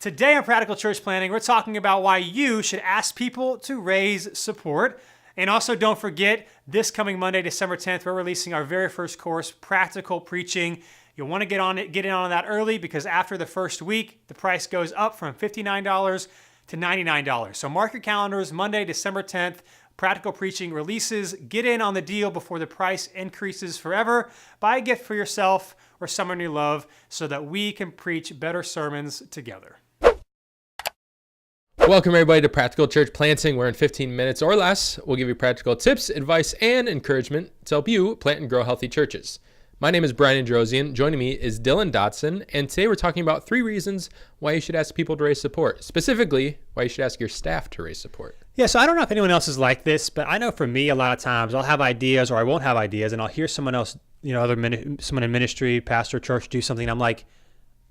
Today on Practical Church Planting, we're talking about why you should ask people to raise support. And also don't forget, this coming Monday, December 10th, we're releasing our very first course, Practical Preaching. You'll want to get in on that early because after the first week, the price goes up from $59 to $99. So mark your calendars, Monday, December 10th, Practical Preaching releases. Get in on the deal before the price increases forever. Buy a gift for yourself or someone you love so that we can preach better sermons together. Welcome everybody to Practical Church Planting, where in 15 minutes or less, we'll give you practical tips, advice, and encouragement to help you plant and grow healthy churches. My name is Brian Androsian. Joining me is Dylan Dotson, and today we're talking about 3 reasons why you should ask people to raise support. Specifically, why you should ask your staff to raise support. Yeah, so I don't know if anyone else is like this, but I know for me, a lot of times I'll have ideas or I won't have ideas, and I'll hear someone else, someone in ministry, pastor, church do something, and I'm like,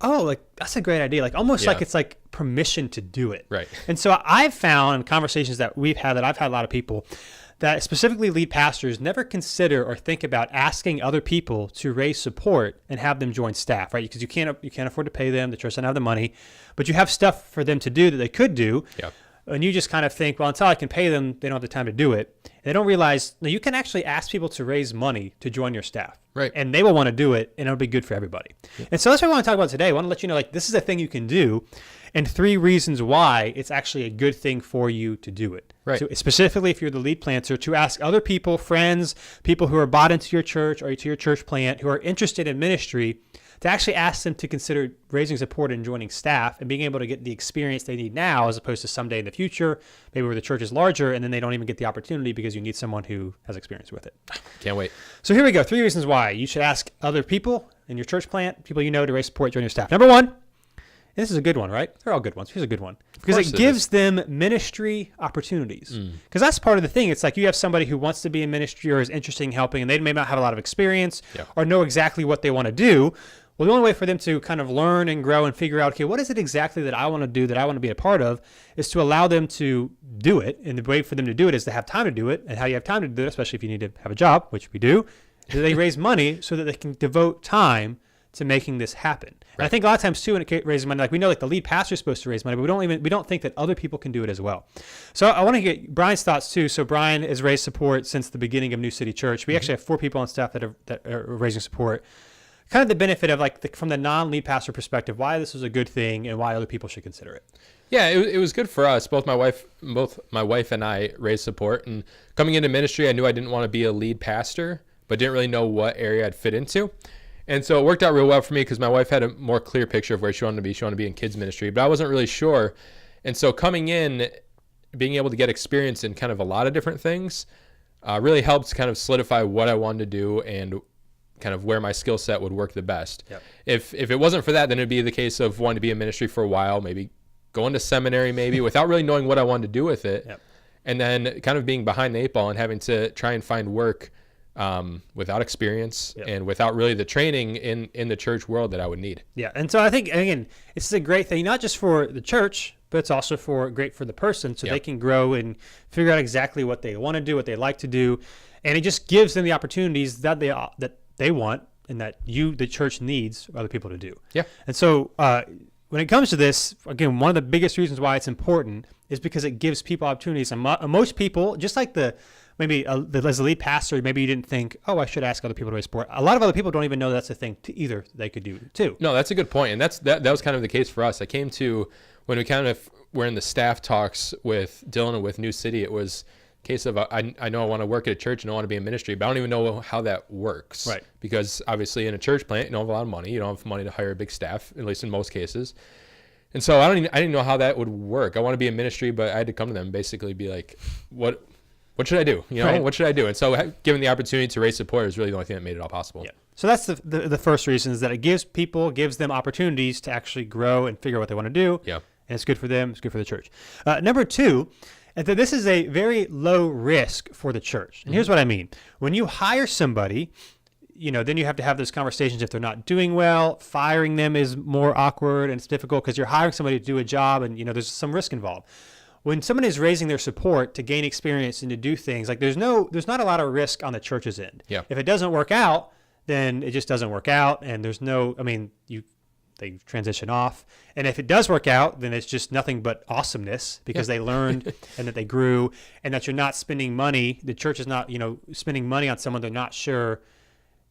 oh, like that's a great idea. Like almost like it's like permission to do it. Right. And so I've found in conversations that I've had a lot of people that specifically lead pastors never consider or think about asking other people to raise support and have them join staff, right? Because you can't afford to pay them. The church doesn't have the money, but you have stuff for them to do that they could do. Yeah. And you just kind of think, well, until I can pay them, they don't have the time to do it. And they don't realize, no, you can actually ask people to raise money to join your staff. Right. And they will want to do it, and it'll be good for everybody. Yeah. And so that's what I want to talk about today. I want to let you know, like, this is a thing you can do, and 3 reasons why it's actually a good thing for you to do it. Right. So specifically, if you're the lead planter, to ask other people, friends, people who are bought into your church or to your church plant, who are interested in ministry, to actually ask them to consider raising support and joining staff and being able to get the experience they need now as opposed to someday in the future, maybe where the church is larger and then they don't even get the opportunity because you need someone who has experience with it. Can't wait. So here we go. 3 reasons why you should ask other people in your church plant, people you know, to raise support, join your staff. Number 1, and this is a good one, right? They're all good ones. Here's a good one. Because it gives them ministry opportunities. Because that's part of the thing. It's like you have somebody who wants to be in ministry or is interested in helping, and they may not have a lot of experience or know exactly what they want to do. Well, the only way for them to kind of learn and grow and figure out, okay, what is it exactly that I want to do, that I want to be a part of, is to allow them to do it. And the way for them to do it is to have time to do it. And how you have time to do it, especially if you need to have a job, which we do, is that they raise money so that they can devote time to making this happen. Right. And I think a lot of times too, when it raises money, like we know like the lead pastor is supposed to raise money, but we don't think that other people can do it as well. So I want to get Brian's thoughts too. So Brian has raised support since the beginning of New City Church. We actually have 4 people on staff that are raising support. Kind of the benefit of from the non-lead pastor perspective, why this is a good thing and why other people should consider it. Yeah, it was good for us. Both my wife and I raised support. And coming into ministry, I knew I didn't want to be a lead pastor, but didn't really know what area I'd fit into. And so it worked out real well for me because my wife had a more clear picture of where she wanted to be. She wanted to be in kids ministry, but I wasn't really sure. And so coming in, being able to get experience in kind of a lot of different things really helped kind of solidify what I wanted to do and kind of where my skill set would work the best. Yep. If it wasn't for that, then it'd be the case of wanting to be in ministry for a while, maybe going to seminary maybe without really knowing what I wanted to do with it. Yep. And then kind of being behind the 8 ball and having to try and find work without experience and without really the training in the church world that I would need. Yeah. And so I think, again, it's a great thing, not just for the church, but it's also great for the person so they can grow and figure out exactly what they want to do, what they like to do. And it just gives them the opportunities that they want and that the church needs other people to do. Yeah. And so when it comes to this, again, one of the biggest reasons why it's important is because it gives people opportunities. And most people, just like as a lead pastor, maybe you didn't think, oh, I should ask other people to raise support. A lot of other people don't even know that's a thing either they could do too. No, that's a good point. And that was kind of the case for us. I came to, when we kind of were in the staff talks with Dylan and with New City, it was case of I know I want to work at a church and I want to be in ministry, but I don't even know how that works. Right. Because obviously in a church plant, you don't have a lot of money. You don't have money to hire a big staff, at least in most cases. And so I didn't know how that would work. I want to be in ministry, but I had to come to them and basically be like, what should I do? What should I do? And so given the opportunity to raise support is really the only thing that made it all possible. Yeah. So that's the first reason, is that it gives them opportunities to actually grow and figure out what they want to do. Yeah. And it's good for them. It's good for the church. Number 2, and that this is a very low risk for the church. And here's what I mean. When you hire somebody, then you have to have those conversations if they're not doing well. Firing them is more awkward and it's difficult because you're hiring somebody to do a job and, there's some risk involved. When someone is raising their support to gain experience and to do things, like there's not a lot of risk on the church's end. Yeah. If it doesn't work out, then it just doesn't work out. And there's no, they transition off. And if it does work out, then it's just nothing but awesomeness because they learned and that they grew, and that you're not spending money. The church is not, spending money on someone they're not sure.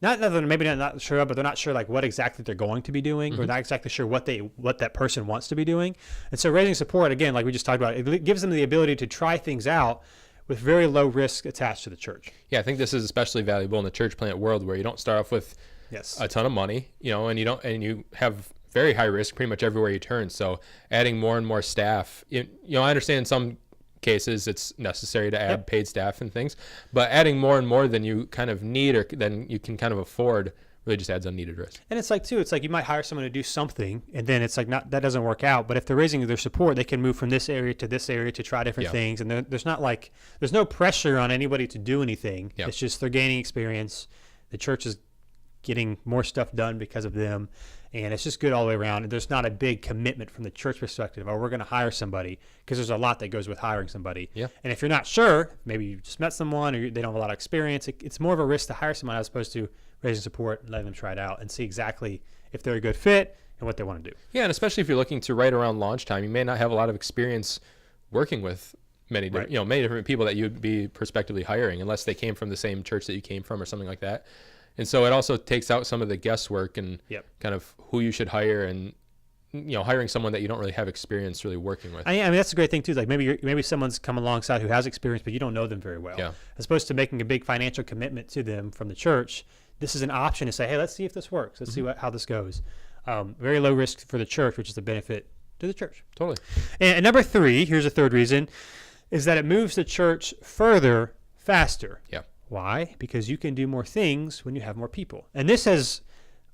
Maybe not sure of, but they're not sure like what exactly they're going to be doing, or not exactly sure what that person wants to be doing. And so raising support, again, like we just talked about, it gives them the ability to try things out with very low risk attached to the church. Yeah, I think this is especially valuable in the church plant world, where you don't start off with a ton of money, and you have very high risk pretty much everywhere you turn. So adding more and more staff, I understand in some cases it's necessary to add paid staff and things, but adding more and more than you kind of need or than you can kind of afford really just adds unneeded risk. And it's like you might hire someone to do something, and then it's like that doesn't work out. But if they're raising their support, they can move from this area to this area to try different things, and there's no pressure on anybody to do anything. It's just they're gaining experience. The church is getting more stuff done because of them, and it's just good all the way around. And there's not a big commitment from the church perspective, we're going to hire somebody, because there's a lot that goes with hiring somebody. And if you're not sure, maybe you just met someone or they don't have a lot of experience, it's more of a risk to hire someone as opposed to raising support and letting them try it out and see exactly if they're a good fit and what they want to do. Yeah, and especially if you're looking to right around launch time, you may not have a lot of experience working with many different people that you'd be prospectively hiring, unless they came from the same church that you came from or something like that. And so it also takes out some of the guesswork and kind of who you should hire, and hiring someone that you don't really have experience really working with. I mean, that's a great thing too. Like maybe someone's come alongside who has experience, but you don't know them very well. As opposed to making a big financial commitment to them from the church, this is an option to say, hey, let's see if this works. Let's see how this goes. Very low risk for the church, which is a benefit to the church. Totally. And number 3, here's a third reason, is that it moves the church further, faster. Why? Because you can do more things when you have more people. And this has,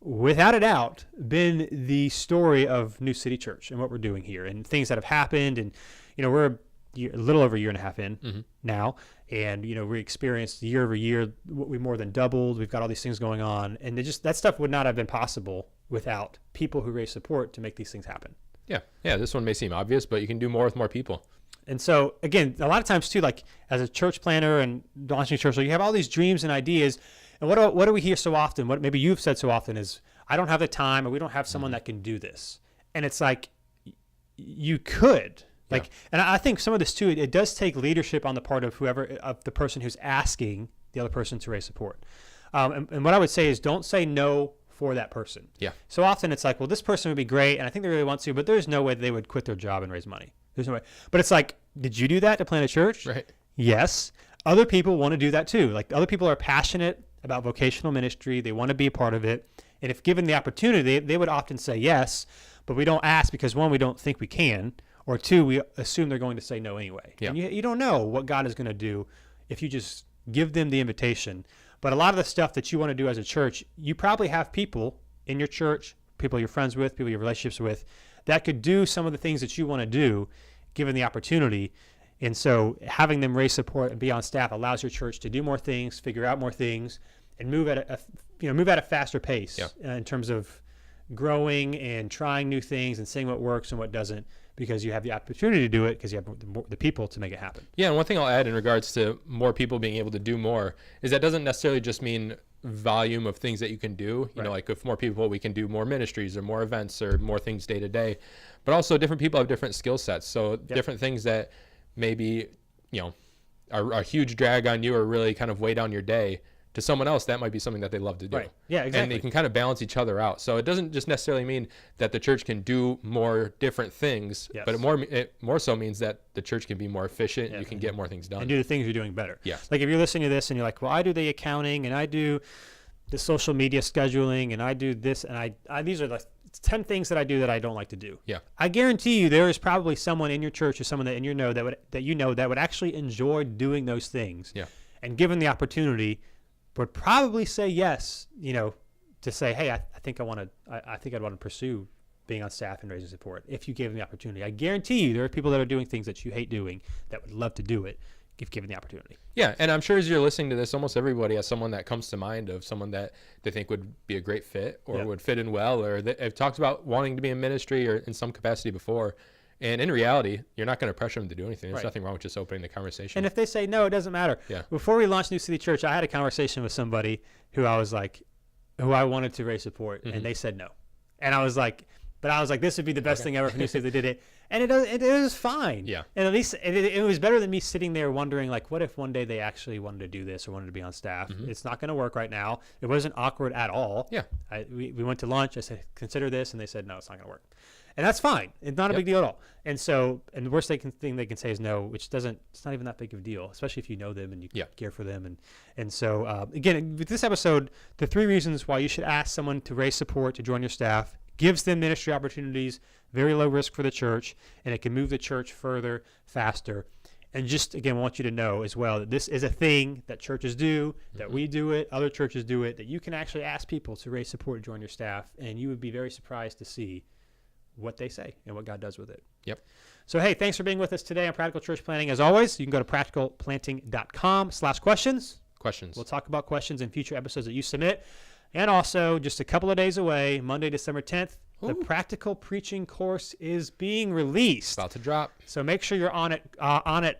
without a doubt, been the story of New City Church and what we're doing here and things that have happened. And, we're a little over a year and a half in now. And, we experienced year over year, we more than doubled. We've got all these things going on. And that stuff would not have been possible without people who raise support to make these things happen. Yeah, this one may seem obvious, but you can do more with more people. And so, again, a lot of times, too, like as a church planner and launching a church, you have all these dreams and ideas. And what do we hear so often? What maybe you've said so often is, I don't have the time, or we don't have someone that can do this. And it's like, you could. And I think some of this, too, it does take leadership on the part of the person who's asking the other person to raise support. And what I would say is, don't say no for that person. So often it's like, well, this person would be great, and I think they really want to, but there's no way they would quit their job and raise money. There's no way. But it's like, did you do that to plant a church? Right. Yes. Other people want to do that too. Like, other people are passionate about vocational ministry. They want to be a part of it. And if given the opportunity, they would often say yes, but we don't ask because, 1, we don't think we can, or 2, we assume they're going to say no anyway. And you don't know what God is going to do if you just give them the invitation. But a lot of the stuff that you want to do as a church, you probably have people in your church, people you're friends with, people you have relationships with, that could do some of the things that you want to do given the opportunity. And so having them raise support and be on staff allows your church to do more things, figure out more things, and move at a faster pace in terms of growing and trying new things and seeing what works and what doesn't, because you have the opportunity to do it because you have the people to make it happen. Yeah, and one thing I'll add in regards to more people being able to do more is that doesn't necessarily just mean volume of things that you can do. You know, like with more people, we can do more ministries or more events or more things day to day. But also different people have different skill sets. So different things that maybe, are a huge drag on you or really kind of weigh down your day, to someone else, that might be something that they love to do. Right. Yeah, exactly. And they can kind of balance each other out. So it doesn't just necessarily mean that the church can do more different things, but it more so means that the church can be more efficient. You can get more things done. And do the things you're doing better. Yeah. Like if you're listening to this and you're like, well, I do the accounting and I do the social media scheduling and I do this and I these are the 10 things that I do that I don't like to do. Yeah. I guarantee you there is probably someone in your church or someone that that would actually enjoy doing those things. Yeah. And given the opportunity, would probably say yes, to say, hey, I think I'd want to pursue being on staff and raising support if you gave them the opportunity. I guarantee you there are people that are doing things that you hate doing that would love to do it if given the opportunity. Yeah, and I'm sure as you're listening to this, almost everybody has someone that comes to mind of someone that they think would be a great fit or would fit in well, or they've talked about wanting to be in ministry or in some capacity before. And in reality, you're not going to pressure them to do anything. There's nothing wrong with just opening the conversation. And if they say no, it doesn't matter. Yeah. Before we launched New City Church, I had a conversation with somebody who I wanted to raise support, and they said no. And I was like, But I was like, this would be the best thing ever for New City if they did it. And it is fine. Yeah. And at least it was better than me sitting there wondering, like, what if one day they actually wanted to do this or wanted to be on staff? It's not going to work right now. It wasn't awkward at all. Yeah. We went to lunch. I said, consider this. And they said, no, it's not going to work. And that's fine. It's not a big deal at all. And so, and the worst thing they can say is no, which it's not even that big of a deal, especially if you know them and you care for them. And so, again, with this episode, the 3 reasons why you should ask someone to raise support to join your staff gives them ministry opportunities, very low risk for the church, and it can move the church further, faster. And just, again, I want you to know as well that this is a thing that churches do, that we do it, other churches do it, that you can actually ask people to raise support to join your staff, and you would be very surprised to see what they say and what God does with it. Yep. So, hey, thanks for being with us today on Practical Church Planting. As always, you can go to practicalplanting.com/questions. Questions. We'll talk about questions in future episodes that you submit. And also, just a couple of days away, Monday, December 10th, the Practical Preaching course is being released. About to drop. So make sure you're on it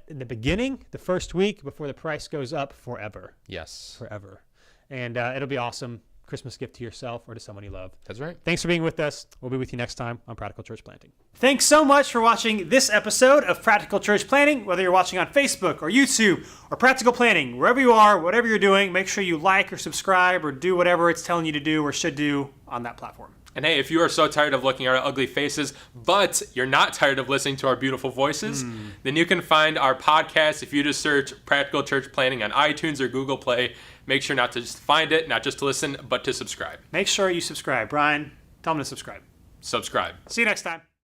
in the beginning, the first week, before the price goes up forever. Yes. Forever. And it'll be awesome. Christmas gift to yourself or to someone you love. That's right. Thanks for being with us. We'll be with you next time on Practical Church Planting. Thanks so much for watching this episode of Practical Church Planting. Whether you're watching on Facebook or YouTube or Practical Planting, wherever you are, whatever you're doing, make sure you like or subscribe or do whatever it's telling you to do or should do on that platform. And hey, if you are so tired of looking at our ugly faces, but you're not tired of listening to our beautiful voices, then you can find our podcast if you just search Practical Church Planting on iTunes or Google Play. Make sure not to just find it, not just to listen, but to subscribe. Make sure you subscribe. Brian, tell them to subscribe. Subscribe. See you next time.